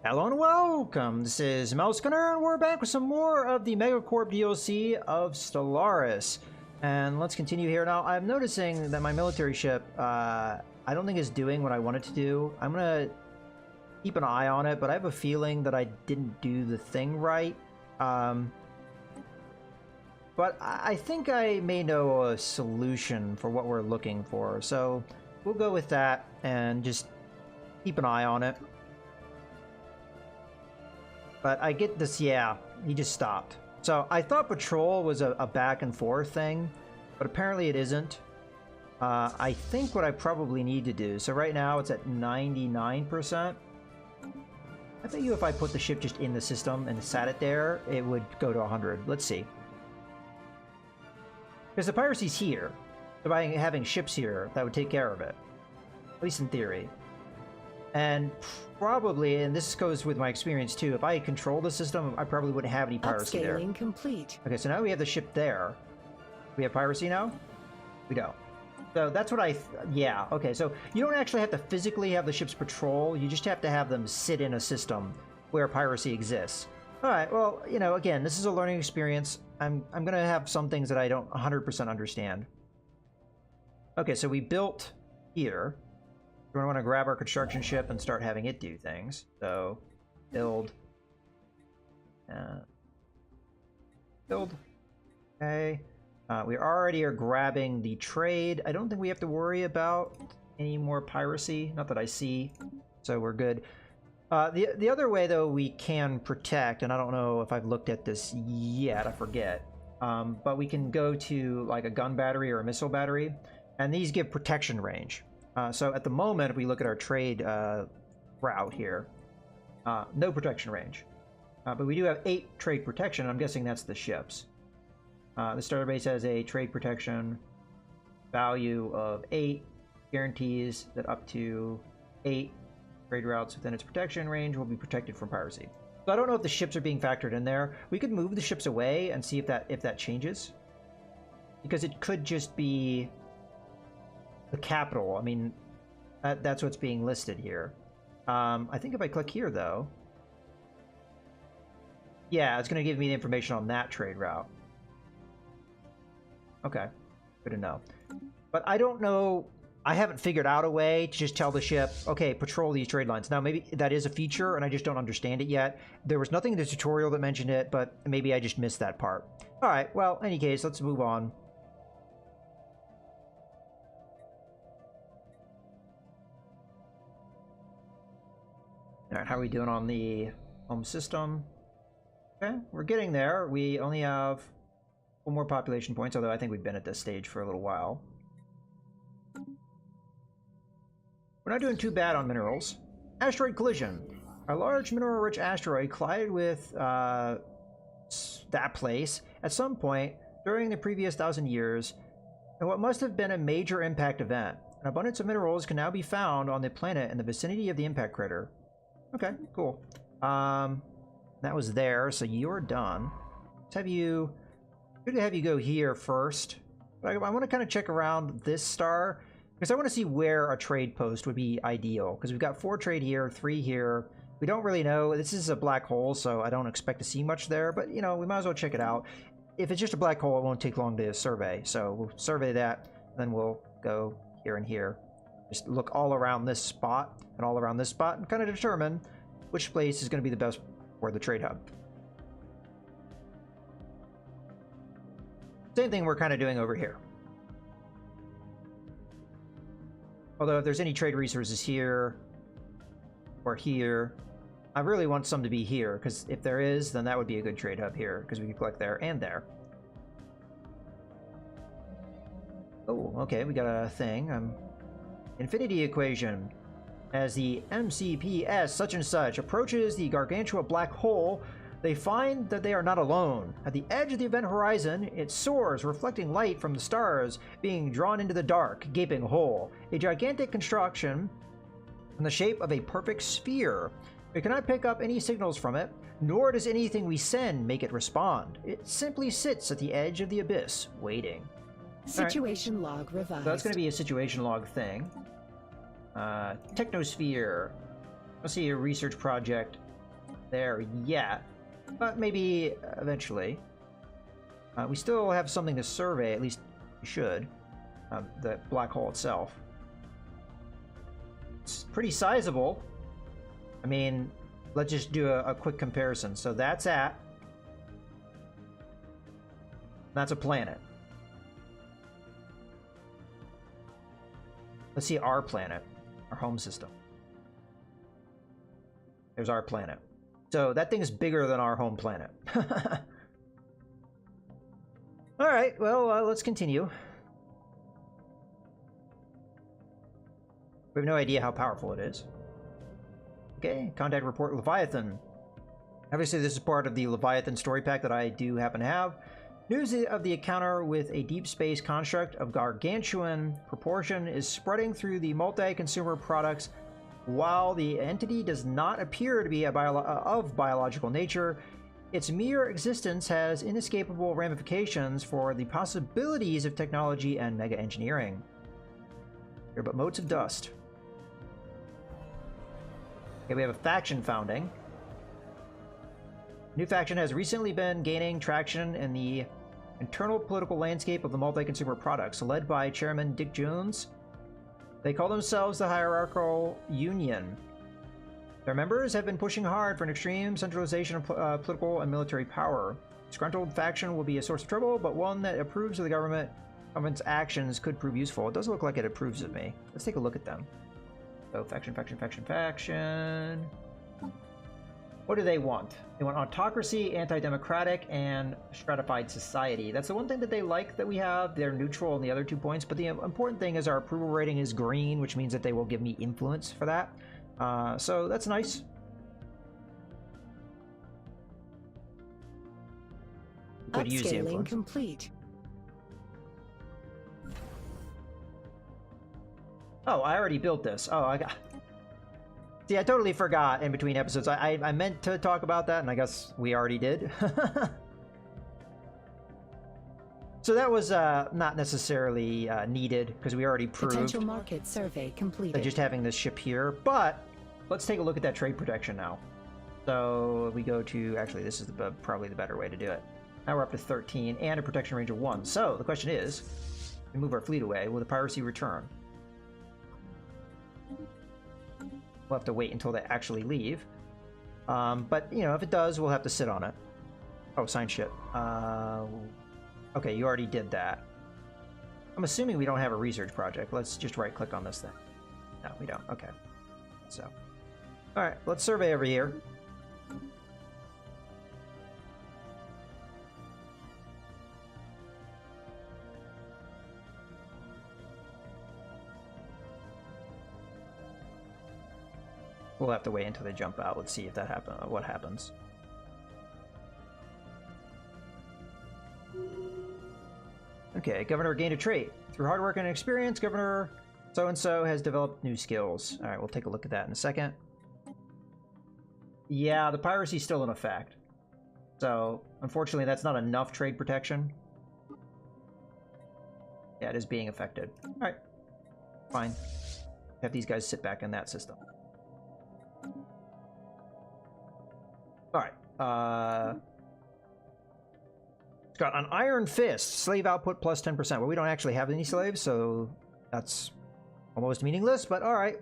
Hello and welcome, this is Gunner, and we're back with some more of the MegaCorp DLC of Stellaris. And let's continue here. Now, I'm noticing that my military ship, I don't think is doing what I want it to do. I'm gonna keep an eye on it, but I have a feeling that I didn't do the thing right. But I think I may know a solution for what we're looking for. So we'll go with that and just keep an eye on it. But I get this, yeah, he just stopped. So I thought patrol was a back and forth thing, but apparently it isn't. I think what I probably need to do, so right now it's at 99%. I bet you if I put the ship just in the system and sat it there, it would go to 100. Let's see. Because the piracy's here. So by having ships here, that would take care of it. At least in theory. And probably, and this goes with my experience too, if I control the system, I probably wouldn't have any piracy there. Upscaling complete. Okay, so now we have the ship there. We have piracy now? We don't. So that's what yeah, okay, so you don't actually have to physically have the ships patrol, you just have to have them sit in a system where piracy exists. Alright, well, you know, again, this is a learning experience. I'm gonna have some things that I don't 100% understand. Okay, so we built here. We're going to want to grab our construction ship and start having it do things. So, build. Build. Okay. We already are grabbing the trade. I don't think we have to worry about any more piracy. Not that I see. So we're good. The other way, though, we can protect, and I don't know if I've looked at this yet. I forget. But we can go to like a gun battery or a missile battery. And these give protection range. So at the moment, if we look at our trade route here, no protection range. But we do have 8 trade protection. I'm guessing that's the ships. The starter base has a trade protection value of 8, guarantees that up to 8 trade routes within its protection range will be protected from piracy. So I don't know if the ships are being factored in there. We could move the ships away and see if that changes. Because it could just be the capital. I mean, that's what's being listed here. I think if I click here, though, yeah, it's going to give me the information on that trade route. Okay, good to know. But I don't know. I haven't figured out a way to just tell the ship, okay, patrol these trade lines. Now, maybe that is a feature, and I just don't understand it yet. There was nothing in the tutorial that mentioned it, but maybe I just missed that part. All right, well, in any case, let's move on. All right, how are we doing on the home system? Okay, we're getting there. We only have 4 more population points, although I think we've been at this stage for a little while. We're not doing too bad on minerals. Asteroid collision. A large mineral-rich asteroid collided with that place at some point during the previous 1,000 years, and what must have been a major impact event. An abundance of minerals can now be found on the planet in the vicinity of the impact crater. Okay, cool. That was there, so you're done. Let's have you... Good to have you go here first. But I want to kind of check around this star, because I want to see where a trade post would be ideal. Because we've got 4 trade here, 3 here. We don't really know. This is a black hole, so I don't expect to see much there. But, you know, we might as well check it out. If it's just a black hole, it won't take long to survey. So we'll survey that, then we'll go here and here. Just look all around this spot and all around this spot and kind of determine which place is going to be the best for the trade hub. Same thing we're kind of doing over here. Although if there's any trade resources here or here, I really want some to be here, because if there is, then that would be a good trade hub here, because we can collect there and there. Oh, okay, we got a thing. Infinity equation. As the MCPS such and such approaches the gargantua black hole, they find that they are not alone. At the edge of the event horizon, it soars, reflecting light from the stars, being drawn into the dark, gaping hole. A gigantic construction in the shape of a perfect sphere. We cannot pick up any signals from it, nor does anything we send make it respond. It simply sits at the edge of the abyss, waiting. Situation log revised. So that's going to be a situation log thing. Technosphere. Let's see, a research project. there yet, but maybe eventually. We still have something to survey, at least we should. The black hole itself. It's pretty sizable. I mean, let's just do a quick comparison. So that's at... That's a planet. Let's see our planet, our home system. There's our planet. So that thing is bigger than our home planet. All right, well, let's continue. We have no idea how powerful it is. Okay, contact report Leviathan. Obviously, this is part of the Leviathan story pack that I do happen to have. News of the encounter with a deep space construct of gargantuan proportion is spreading through the multi-consumer products. While the entity does not appear to be of biological nature, its mere existence has inescapable ramifications for the possibilities of technology and mega engineering. They're but motes of dust. Okay, we have a faction founding. New faction has recently been gaining traction in the internal political landscape of the multi-consumer products, led by Chairman Dick Jones. They call themselves the Hierarchical Union. Their members have been pushing hard for an extreme centralization of political and military power. Disgruntled faction will be a source of trouble, but one that approves of the government's actions could prove useful. It doesn't look like it approves of me. Let's take a look at them. So, faction. What do they want? They want autocracy, anti-democratic, and stratified society. That's the one thing that they like that we have. They're neutral on the other 2 points, but the important thing is our approval rating is green, which means that they will give me influence for that. So that's nice. Could use the influence. Complete. Oh, I already built this. Oh, I got... See, I totally forgot in between episodes. I meant to talk about that, and I guess we already did. So that was not necessarily needed, because we already proved Potential market survey completed. that just having this ship here. But let's take a look at that trade protection now. So we go to... Actually, this is probably the better way to do it. Now we're up to 13 and a protection range of 1. So the question is, we move our fleet away. Will the piracy return? We'll have to wait until they actually leave. But, you know, if it does, we'll have to sit on it. Oh, sign ship. Okay, you already did that. I'm assuming we don't have a research project. Let's just right-click on this thing. No, we don't. Okay. So, all right, let's survey over here. We'll have to wait until they jump out. Let's see if that what happens. Okay, Governor gained a trait. Through hard work and experience, Governor so-and-so has developed new skills. All right, we'll take a look at that in a second. Yeah, the piracy's still in effect. So, unfortunately, that's not enough trade protection. Yeah, it is being affected. All right, fine. Have these guys sit back in that system. Alright, it's got an Iron Fist, slave output plus 10%. Well, we don't actually have any slaves, so that's almost meaningless, but alright.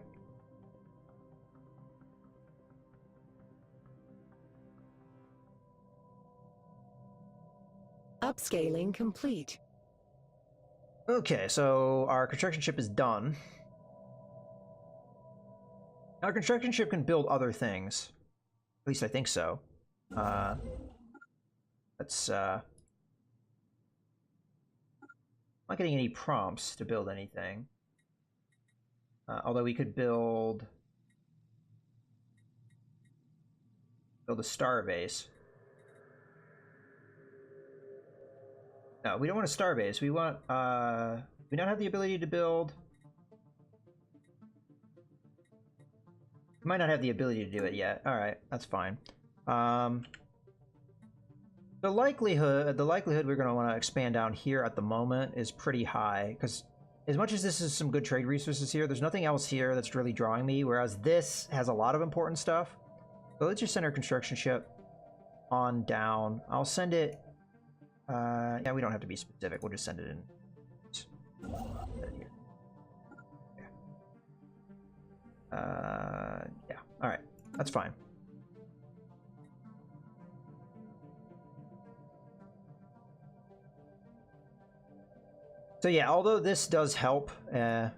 Upscaling complete. Okay, so our construction ship is done. Our construction ship can build other things. At least I think so. Let's not getting any prompts to build anything. Although we could build a star base. No, we don't want a star base. We want we don't have the ability to build. We might not have the ability to do it yet. All right, that's fine. The likelihood we're going to want to expand down here at the moment is pretty high, because as much as this is some good trade resources here, there's nothing else here that's really drawing me, whereas this has a lot of important stuff. So let's just send our construction ship on down. I'll send it. Yeah, we don't have to be specific. We'll just send it in. Yeah. All right. That's fine. So yeah, although this does help, you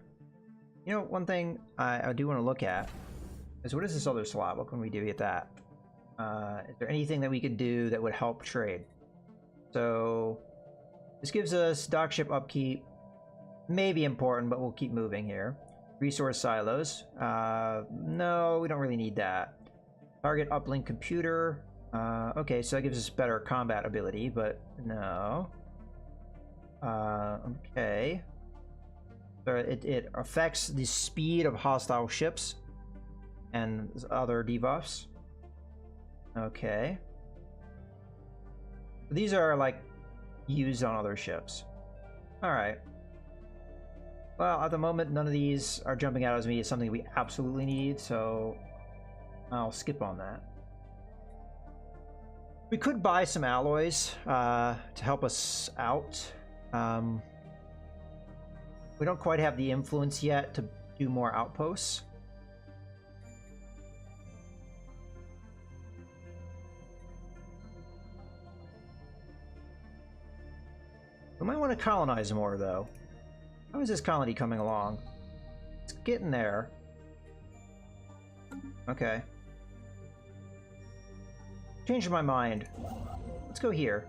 know, one thing I do want to look at is what is this other slot? What can we do with that? Is there anything that we could do that would help trade? So this gives us dock ship upkeep. Maybe important, but we'll keep moving here. Resource silos. No, we don't really need that. Target uplink computer. Okay, so that gives us better combat ability, but no. Okay. So it affects the speed of hostile ships and other debuffs. Okay. These are like used on other ships. Alright. Well, at the moment, none of these are jumping out as me as something we absolutely need, so I'll skip on that. We could buy some alloys to help us out. We don't quite have the influence yet to do more outposts. We might want to colonize more, though. How is this colony coming along? It's getting there. Okay. Changed my mind. Let's go here.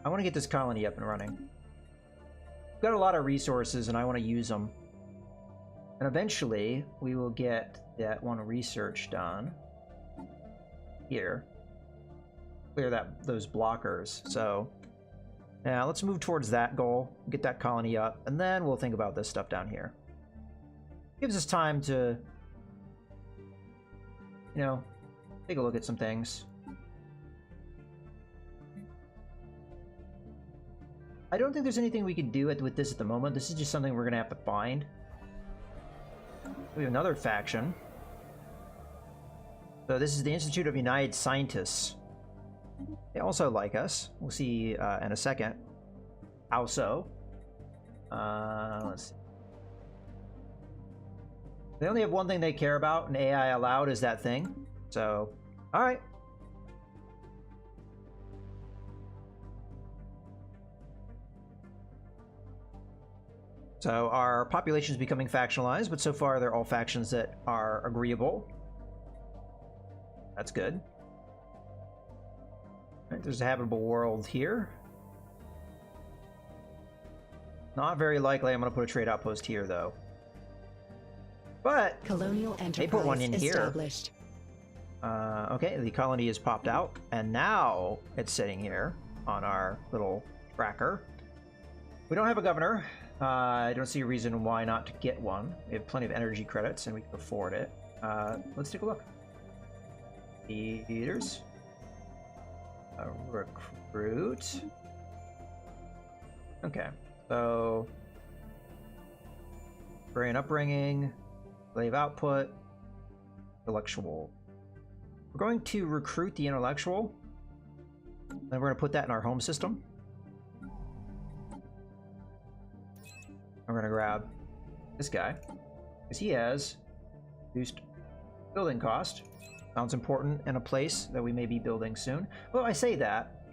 I want to get this colony up and running. We've got a lot of resources and I want to use them. And eventually we will get that one research done. Here. Clear those blockers. So now let's move towards that goal, get that colony up, and then we'll think about this stuff down here. Gives us time to, you know, take a look at some things. I don't think there's anything we can do with this at the moment. This is just something we're going to have to find. We have another faction. So this is the Institute of United Scientists. They also like us. We'll see in a second. How so? Let's see. They only have one thing they care about, and AI allowed is that thing. So, alright. So our population is becoming factionalized, but so far they're all factions that are agreeable. That's good. Right, there's a habitable world here. Not very likely I'm going to put a trade outpost here, though. But Colonial enterprise they put one in established. Here. Okay, the colony is popped out, and now it's sitting here on our little tracker. We don't have a governor. I don't see a reason why not to get one. We have plenty of energy credits, and we can afford it. Let's take a look. Leaders. Recruit. Okay, so brain upbringing, slave output, intellectual. We're going to recruit the intellectual, and we're going to put that in our home system. I'm going to grab this guy because he has reduced building cost. Sounds important in a place that we may be building soon. Well, I say that.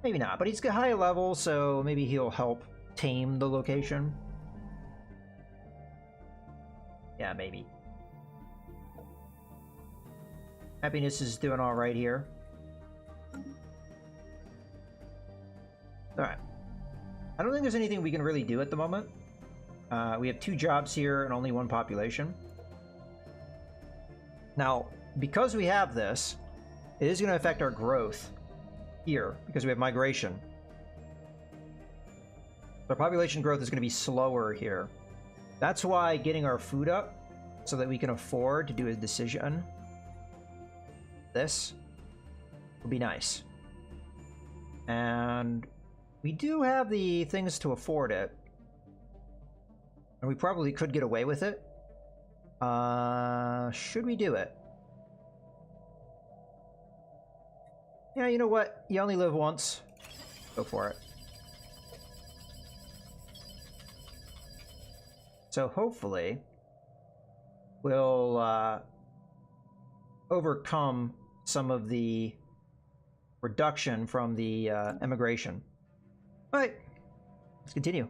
Maybe not, but he's got high level, so maybe he'll help tame the location. Yeah, maybe. Happiness is doing all right here. All right. I don't think there's anything we can really do at the moment. We have 2 jobs here and only 1 population. Now, because we have this, it is going to affect our growth here, because we have migration. Our population growth is going to be slower here. That's why getting our food up, so that we can afford to do a decision, this would be nice. And we do have the things to afford it. And we probably could get away with it. Should we do it? Yeah, you know what? You only live once. Go for it. So hopefully, we'll overcome some of the reduction from the immigration. All right, let's continue.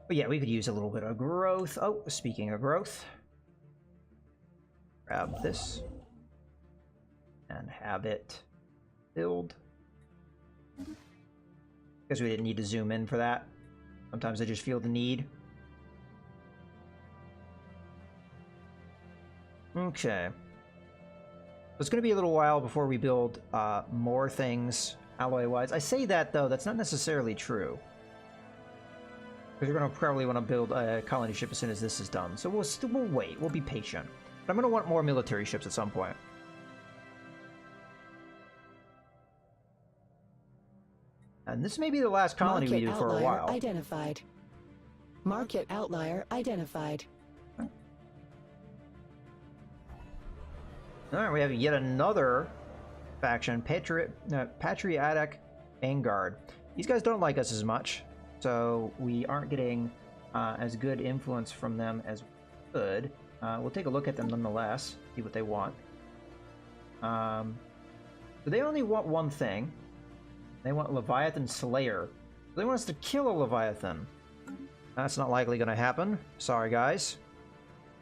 But yeah, we could use a little bit of growth. Oh, speaking of growth, grab this and have it build. Because we didn't need to zoom in for that. Sometimes I just feel the need. Okay. It's going to be a little while before we build more things alloy-wise. I say that, though, that's not necessarily true. Because we're going to probably want to build a colony ship as soon as this is done. So we'll wait. We'll be patient. But I'm going to want more military ships at some point. And this may be the last colony we do for a while. Identified. Market outlier identified. All right, we have yet another faction, Patriotic Vanguard. These guys don't like us as much, so we aren't getting as good influence from them as we could. We'll take a look at them nonetheless, see what they want. So they only want one thing. They want Leviathan Slayer. They want us to kill a Leviathan. That's not likely going to happen. Sorry, guys.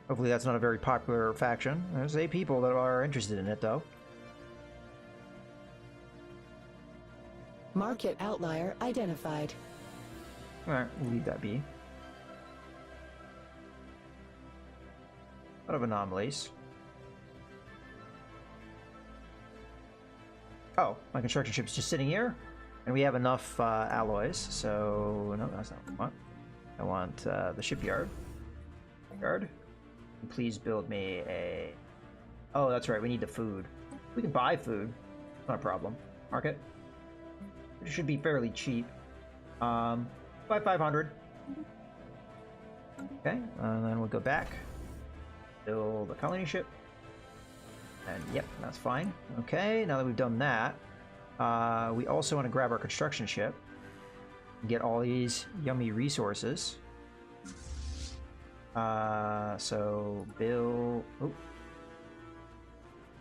Hopefully that's not a very popular faction. There's 8 people that are interested in it, though. Market outlier identified. Alright, we'll leave that be. A lot of anomalies. Oh, my construction ship's just sitting here. And we have enough alloys, so... No, that's not what I want. I want the shipyard. Please build me a... Oh, that's right, we need the food. We can buy food. Not a problem. Market. It should be fairly cheap. Buy 500. Okay, and then we'll go back. Build a colony ship. And yep, that's fine. Okay, now that we've done that, we also want to grab our construction ship. Get all these yummy resources. So Bill. Oh.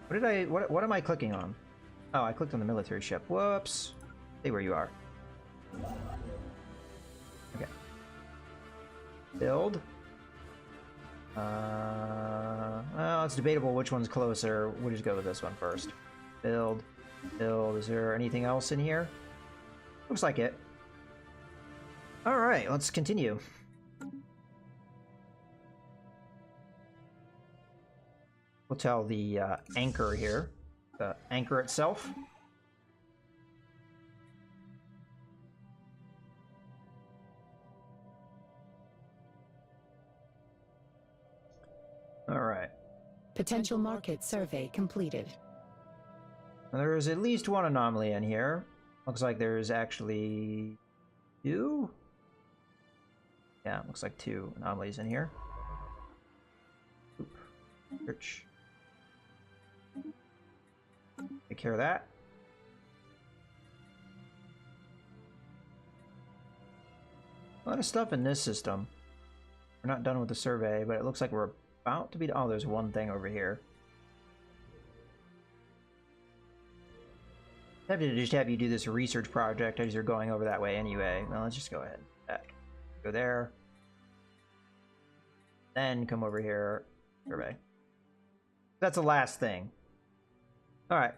What am I clicking on? Oh, I clicked on the military ship. Whoops. Stay where you are. Okay. Build. Well, it's debatable which one's closer. We'll just go with this one first. Build. Build. Is there anything else in here? Looks like it. Alright, let's continue. We'll tell the anchor here. The anchor itself. Alright. Potential market survey completed. There is at least one anomaly in here. Looks like there's actually 2? Yeah, looks like 2 anomalies in here. Oop. Search. Take care of that. A lot of stuff in this system. We're not done with the survey, but it looks like we're about to be... Oh, there's one thing over here. I have to just have you do this research project as you're going over that way anyway. Well, let's just go ahead. Go there. Then come over here. Survey. That's the last thing. Alright.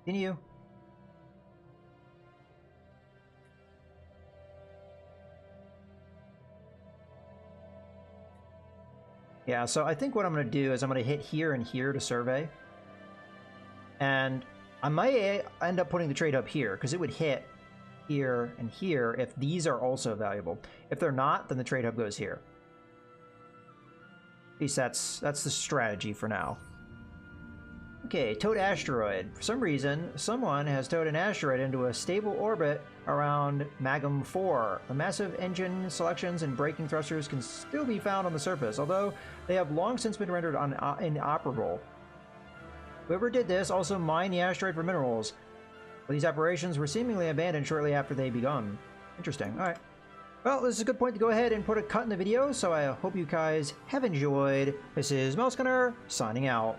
Continue. Yeah, so I think what I'm going to do is I'm going to hit here and here to survey. And I might end up putting the trade up here, because it would hit here and here if these are also valuable. If they're not, then the trade hub goes here. At least that's the strategy for now. Okay, towed asteroid. For some reason, someone has towed an asteroid into a stable orbit around Magum 4. The massive engine selections and braking thrusters can still be found on the surface, although they have long since been rendered inoperable. Whoever did this also mined the asteroid for minerals. But these operations were seemingly abandoned shortly after they begun. Interesting. Alright. Well, this is a good point to go ahead and put a cut in the video, so I hope you guys have enjoyed. This is Mouse Gunner, signing out.